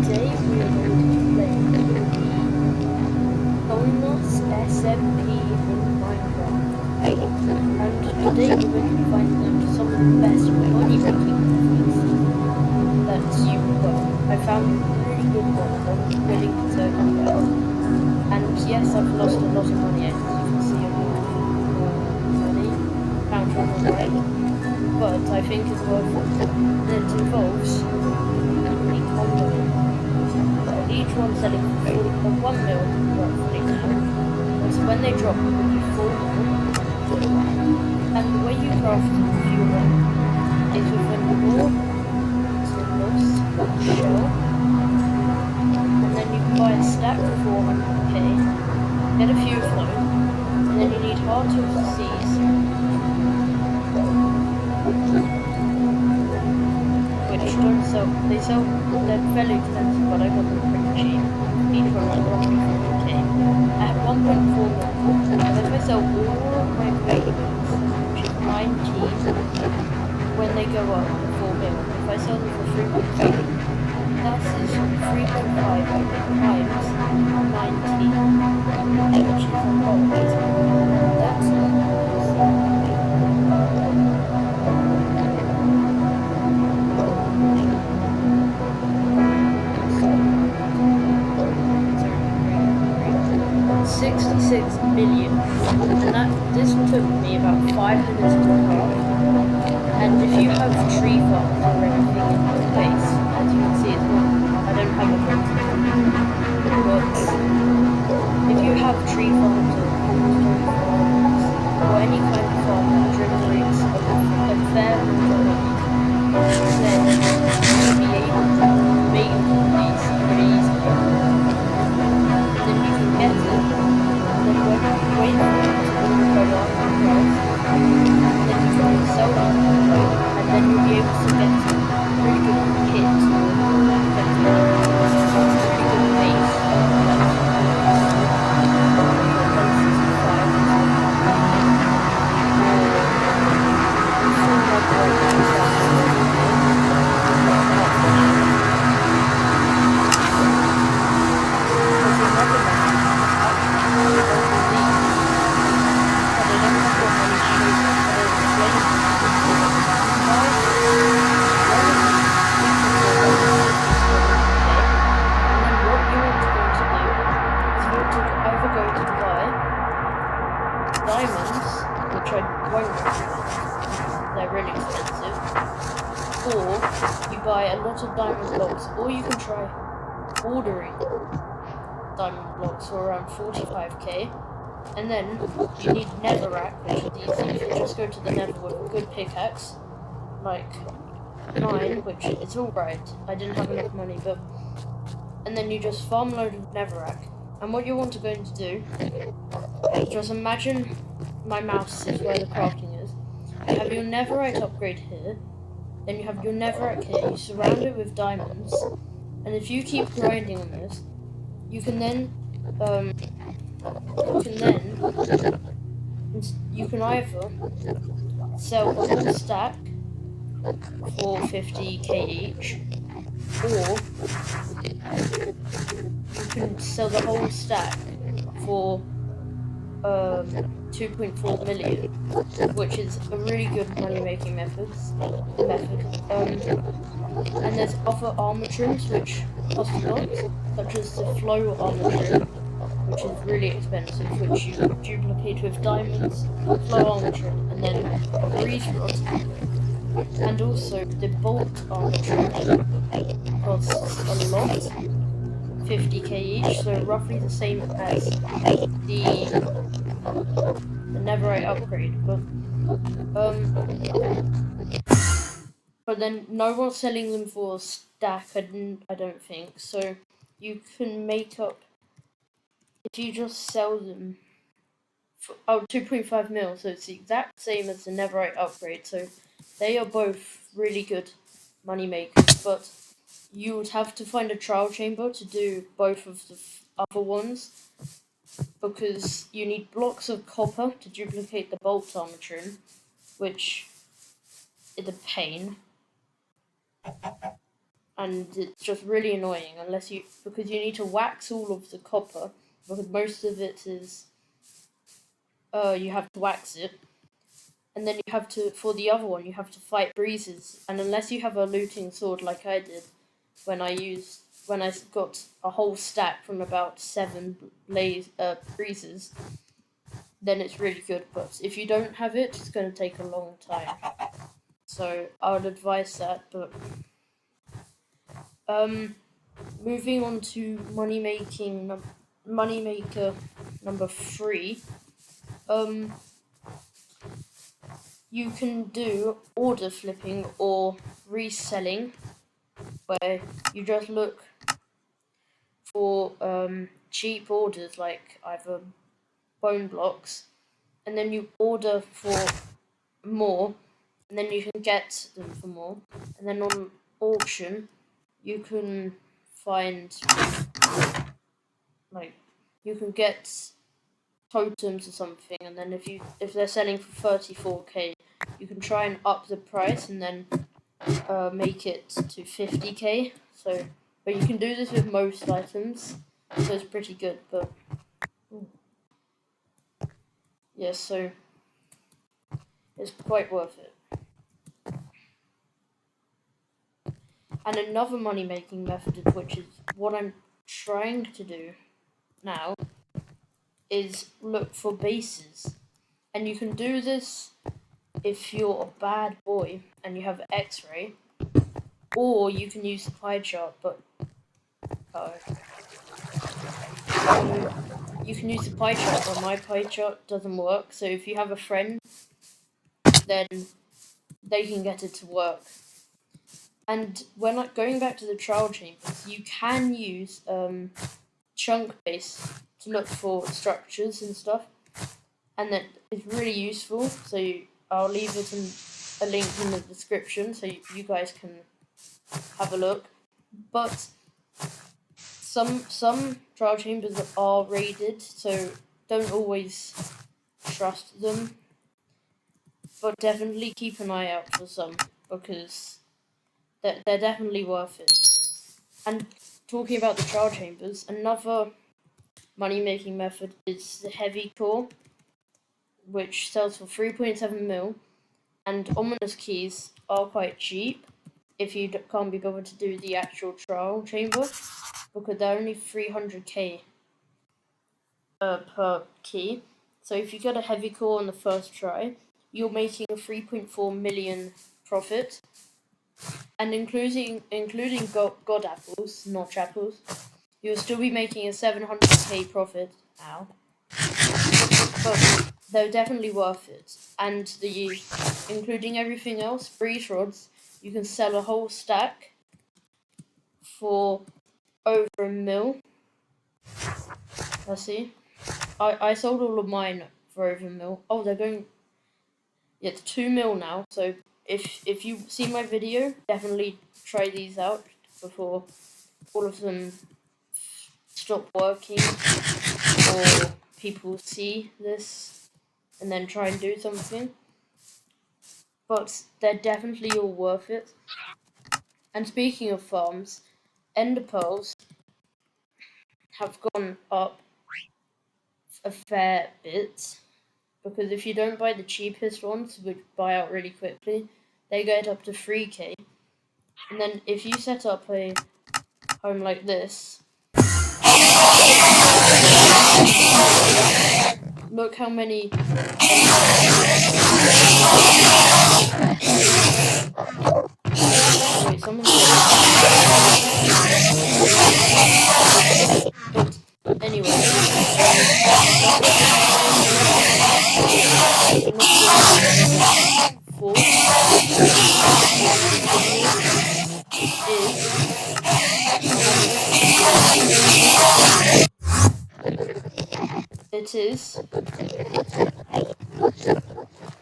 today we are going to play Donut SMP in Minecraft. And today we're going to be finding out some of the best money making methods that I found really good ones I'm willing to tell you about. And yes, I've lost a lot of money, as you can see on my money counter on the right, but I think it's worth it. And it involves each one selling for 1 mil roughly now. So when they drop, it will be 4 mil. And the way you craft the fuel is with an ore, shell, and then you can buy a stack for 400k, get a few flown, and then you need heart of the seas, which don't sell, they're fairly expensive, but I got them pretty cheap, each one like roughly 400k, at 1.4 mil, and if I sell all my vegetables, which is 19, when they go up to 4 mil, if I sell them for 3.5, that is 3.5 times 19, which is a lot, that's $66 million, and this took me about 5 minutes to craft. And if you have tree farms or anything in your base, as you can see, I don't have a bunch, but if you have tree farms or any kind of farm that generates a fair amount of money, then you'll be able to make these pretty easily. Then you can get it, and then wait for it to go up in price, then you can sell them, and then you'll be able to get some really good kits, really good base, diamonds, which I won't recommend, they're really expensive, or you buy a lot of diamond blocks, or you can try ordering diamond blocks for around 45k, and then you need netherrack, which is easy. You can just go to the nether with a good pickaxe, like mine, which it's alright, I didn't have enough money, but, and then you just farm a load of netherrack. And what you want to go to do, just imagine my mouse is where the crafting is. You have your netherite upgrade here, then you have your netherite here, you surround it with diamonds, and if you keep grinding on this, you can either sell a whole stack for 50k each, or you can sell the whole stack for 2.4 million, which is a really good money making method. And there's other armor trims which cost a lot, such as the flow armor trim, which is really expensive, which you duplicate with diamonds, flow armor trim, and then a breeze rod. And also the bolt armor trim costs a lot, 50k each, so roughly the same as the netherite upgrade, but then no one's selling them for a stack, I don't think, so you can make up, if you just sell them for 2.5 mil, so it's the exact same as the netherite upgrade, so they are both really good money makers, but you would have to find a trial chamber to do both of the other ones, because you need blocks of copper to duplicate the bolt armor trim, which is a pain. and it's just really annoying because you need to wax all of the copper, because most of it is you have to wax it, and then you have to, for the other one, you have to fight breezes, and unless you have a looting sword like I did when I got a whole stack from about 7 breezes, then it's really good. But if you don't have it, it's going to take a long time. So I would advise that. But moving on to moneymaker number 3. You can do order flipping or reselling, where you just look for cheap orders like either bone blocks, and then you order for more, and then you can get them for more, and then on auction you can find, like, you can get totems or something, and then if they're selling for 34k, you can try and up the price and then make it to 50k. So, but you can do this with most items, so it's pretty good. But yeah, so it's quite worth it. And another money making method, which is what I'm trying to do now, is look for bases. And you can do this if you're a bad boy and you have X-ray, or you can use the pie chart, but you can use the pie chart, but my pie chart doesn't work. So if you have a friend, then they can get it to work. And when going back to the trial chambers, you can use chunk base to look for structures and stuff, and that is really useful. So I'll leave it in a link in the description so you guys can have a look. But some trial chambers are raided, so don't always trust them. But definitely keep an eye out for some, because they're definitely worth it. And talking about the trial chambers, another money-making method is the heavy core, which sells for 3.7 mil, and ominous keys are quite cheap if you can't be bothered to do the actual trial chamber, because they're only 300k per key. So if you get a heavy core on the first try, you're making a 3.4 million profit, and including god apples, not chapels, you'll still be making a 700k profit now. But they're definitely worth it. And including everything else, breeze rods, you can sell a whole stack for over a mil. Let's see. I sold all of mine for over a mil. Oh, they're going. Yeah, it's 2 mil now. So if you see my video, definitely try these out before all of them stop working, or people see this and then try and do something. But they're definitely all worth it. And speaking of farms, ender pearls have gone up a fair bit, because if you don't buy the cheapest ones, which buy out really quickly, they get up to 3k. And then if you set up a home like this, look how many. Wait, someone. But anyway, it is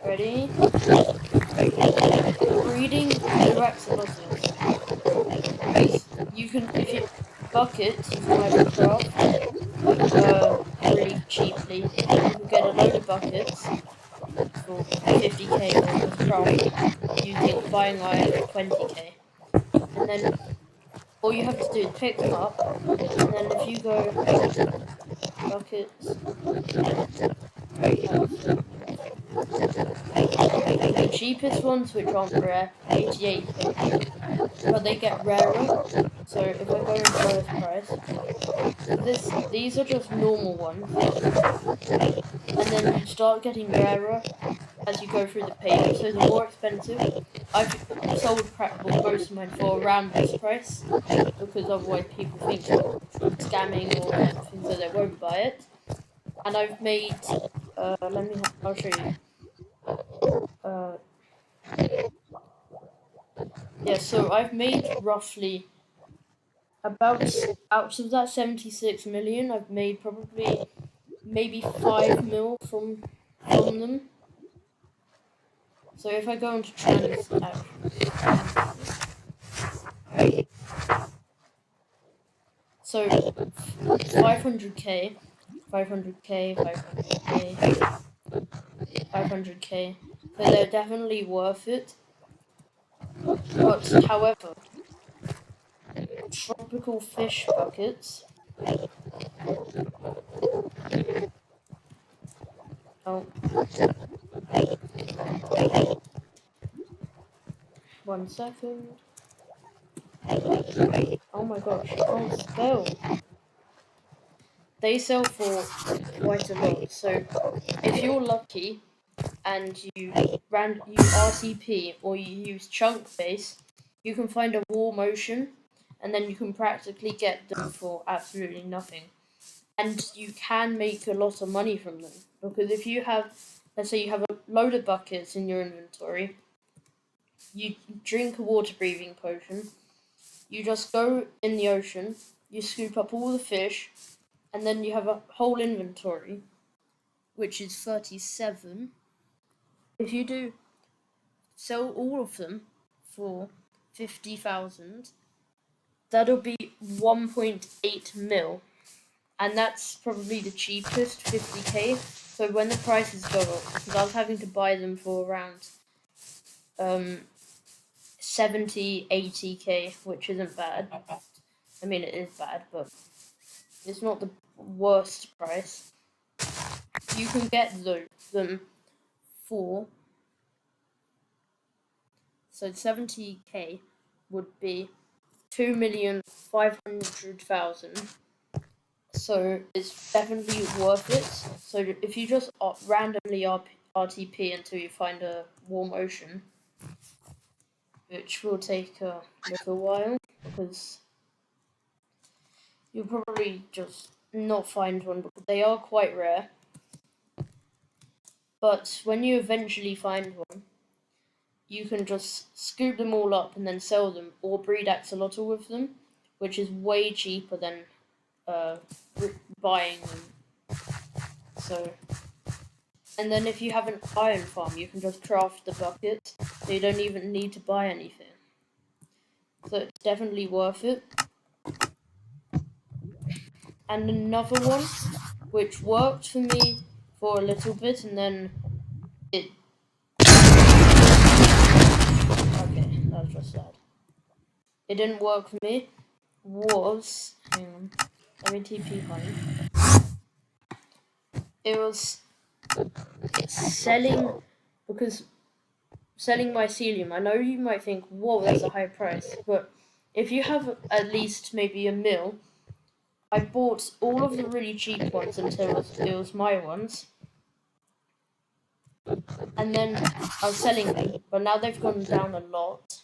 ready. Breeding directs a lot of it. You can, if you bucket, you can either craft really cheaply. You can get a load of buckets for 50k, or just craft buying iron for 20k. And then all you have to do is pick them up, and then if you go buckets, the cheapest ones, which aren't rare, 88k, but they get rarer. So if I go into lowest price, these are just normal ones, and then you start getting rarer as you go through the page. So the more expensive, I've sold most of mine for around this price, because otherwise people think you're scamming or anything, so they won't buy it. And I've made, I'll show you. Yeah, so I've made roughly about, out of that 76 million, I've made probably maybe 5 mil from them. So if I go into transactions, so 500k, 500k, 500k, 500k. So they're definitely worth it. But however, tropical fish buckets. Oh, 1 second. Oh my gosh, I can't spell. They sell for quite a lot. So if you're lucky and you RCP or you use chunk base, you can find a warm ocean, and then you can practically get them for absolutely nothing. And you can make a lot of money from them, because if you have, let's say you have a load of buckets in your inventory, you drink a water breathing potion, you just go in the ocean, you scoop up all the fish, and then you have a whole inventory, which is 37. If you do sell all of them for 50,000, that'll be 1.8 mil, and that's probably the cheapest, 50k. So when the prices go up, because I was having to buy them for around 70, 80k, which isn't bad. I mean, it is bad, but it's not the worst price. You can get them for, so 70k would be 2,500,000. So it's definitely worth it. So if you just randomly RTP until you find a warm ocean, which will take a little while, because you'll probably just not find one, because they are quite rare. But when you eventually find one, you can just scoop them all up and then sell them, or breed axolotl with them, which is way cheaper than buying them. So, and then if you have an iron farm, you can just craft the bucket, so you don't even need to buy anything. So it's definitely worth it. And another one, which worked for me for a little bit, and then it... Okay, that was just sad. It didn't work for me, was... Hang on, let me TP home. It was selling, because selling mycelium, I know you might think, whoa, that's a high price, but if you have at least maybe a mil, I bought all of the really cheap ones until it was my ones, and then I was selling them, but now they've gone down a lot.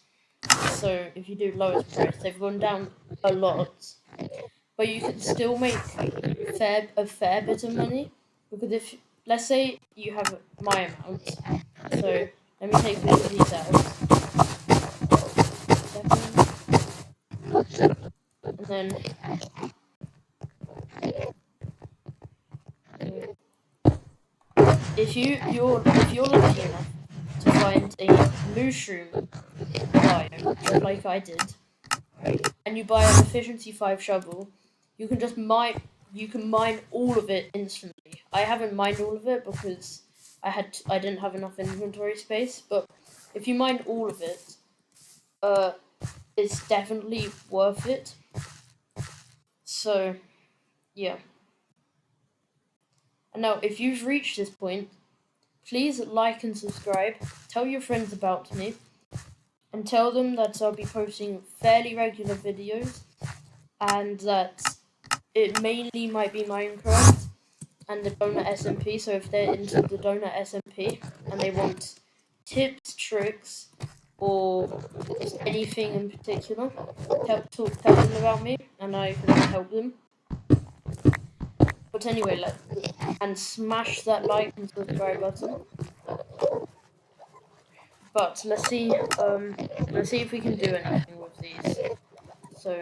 So if you do lowest price, they've gone down a lot, but you can still make a fair bit of money, because if, let's say you have my amount, so let me take all of these out, and then if you're lucky enough to find a mushroom biome, just like I did, and you buy an efficiency 5 shovel, you can just mine all of it instantly. I haven't mined all of it because I didn't have enough inventory space, but if you mine all of it, it's definitely worth it. So, yeah. And now, if you've reached this point, please like and subscribe, tell your friends about me, and tell them that I'll be posting fairly regular videos, and that it mainly might be Minecraft and the Donut SMP, so if they're into the Donut SMP and they want tips, tricks, or just anything in particular, tell them about me, and I can help them. But anyway, and smash that like and subscribe button. But let's see if we can do anything with these. So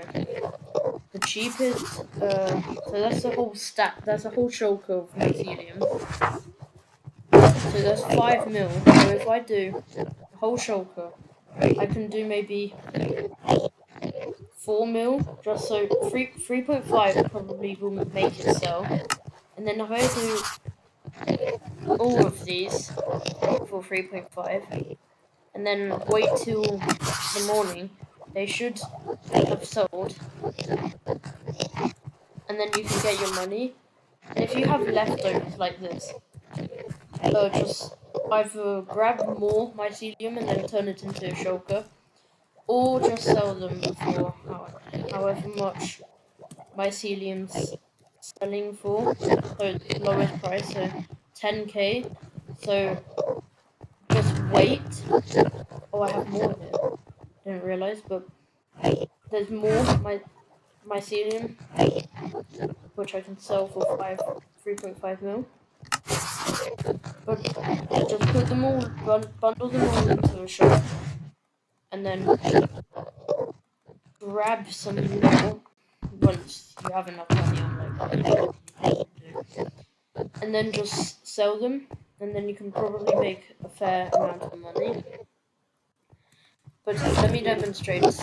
the cheapest, so that's the whole stack. That's a whole chunk of mycelium. So that's 5 mil. So if I do a whole shulker, I can do maybe 4 mil. Just so 3.5 probably will make it sell. And then if I do all of these for 3.5, and then wait till the morning, they should have sold. And then you can get your money. And if you have leftovers like this, just either grab more mycelium and then turn it into a shulker, or just sell them for however much mycelium's selling for, so lowest price, so 10k. So just wait. Oh, I have more here. Didn't realize, but there's more mycelium, which I can sell for 3.5 mil. But just put them all, bundle them all into a shop, and then grab some more once you have enough money on and then just sell them, and then you can probably make a fair amount of money. But let me demonstrate with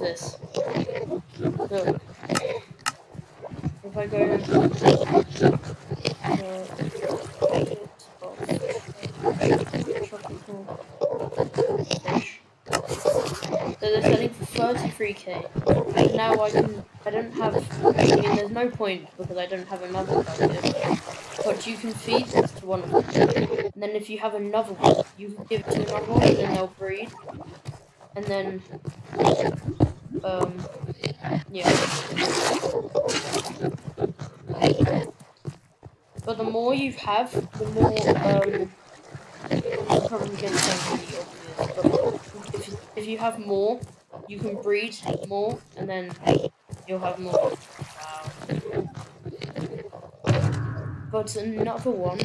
this. Look, if I go into tropical fish, so they're selling for 33k. And now I don't have, I mean, there's no point because I don't have another target. But you can feed this to one of them. And then if you have another one, you can give it to another one, and then they'll breed. And then, yeah. But the more you have, the more, this is probably going to sound really obvious, but if you have more, you can breed more, and then you'll have more. Wow. But another one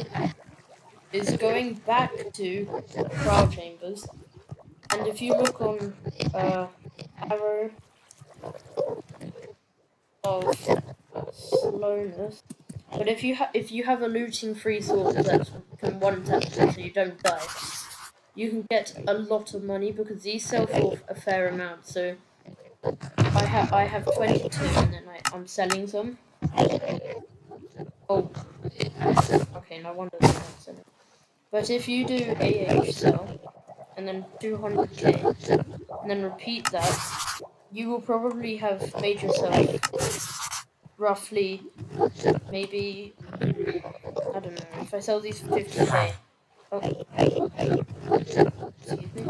is going back to trial chambers, and if you look on arrow of slowness, but if you have a looting free sword that can one tap so you don't die, you can get a lot of money because these sell for a fair amount. So I have 22, and then I'm selling some. Oh, okay, no wonder they're not selling. But if you do AH sell, and then 200k, and then repeat that, you will probably have made yourself roughly, maybe, I don't know, if I sell these for 50k, excuse me,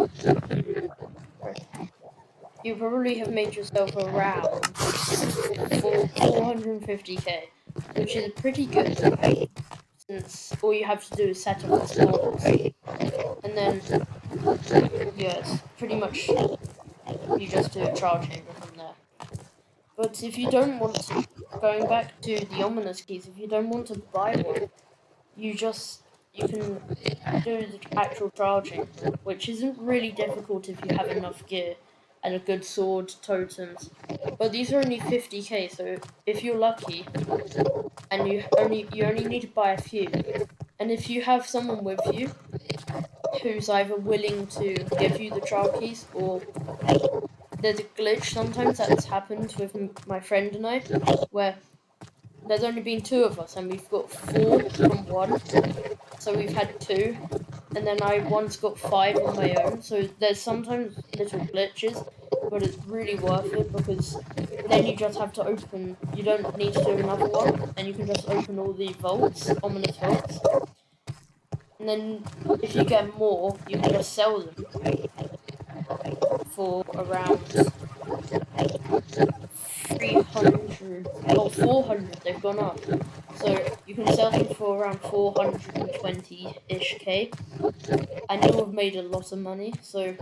you probably have made yourself around 450k, which is pretty good, since all you have to do is set up the spawners, and then, yeah, it's pretty much, you just do a trial chamber from there. But if you don't want to, going back to the ominous keys, if you don't want to buy one, you can do the actual trial chamber, which isn't really difficult if you have enough gear and a good sword, totems. But these are only 50k, so if you're lucky, and you only need to buy a few, and if you have someone with you who's either willing to give you the trial keys, or there's a glitch sometimes that's happened with my friend and I, where there's only been 2 of us and we've got 4 from 1, so we've had 2, and then I once got 5 on my own, so there's sometimes little glitches, but it's really worth it because then you just have to open, you don't need to do another one, and you can just open all the vaults, ominous vaults. And then if you get more, you can just sell them for around 300 or 400, they've gone up. So you can sell them for around 420-ish K, and you'll have made a lot of money. So,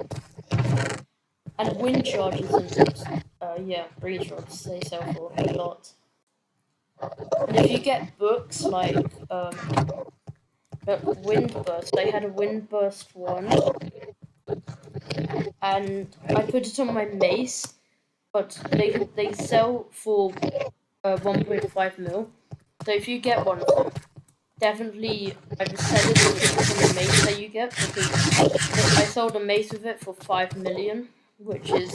and wind charges and yeah, breeze rods, they sell for a lot. And if you get books like Windburst, I had a Windburst one, and I put it on my mace, but they sell for 1.5 mil. So if you get one of them, definitely either sell it or put it on the mace that you get, because I sold a mace with it for 5 million, which is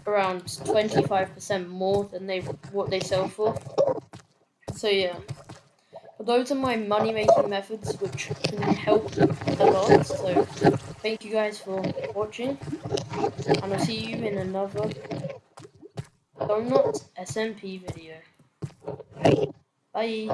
around 25% more than what they sell for. So yeah. But those are my money making methods which can help a lot. So thank you guys for watching, and I'll see you in another Donut SMP video. Bye.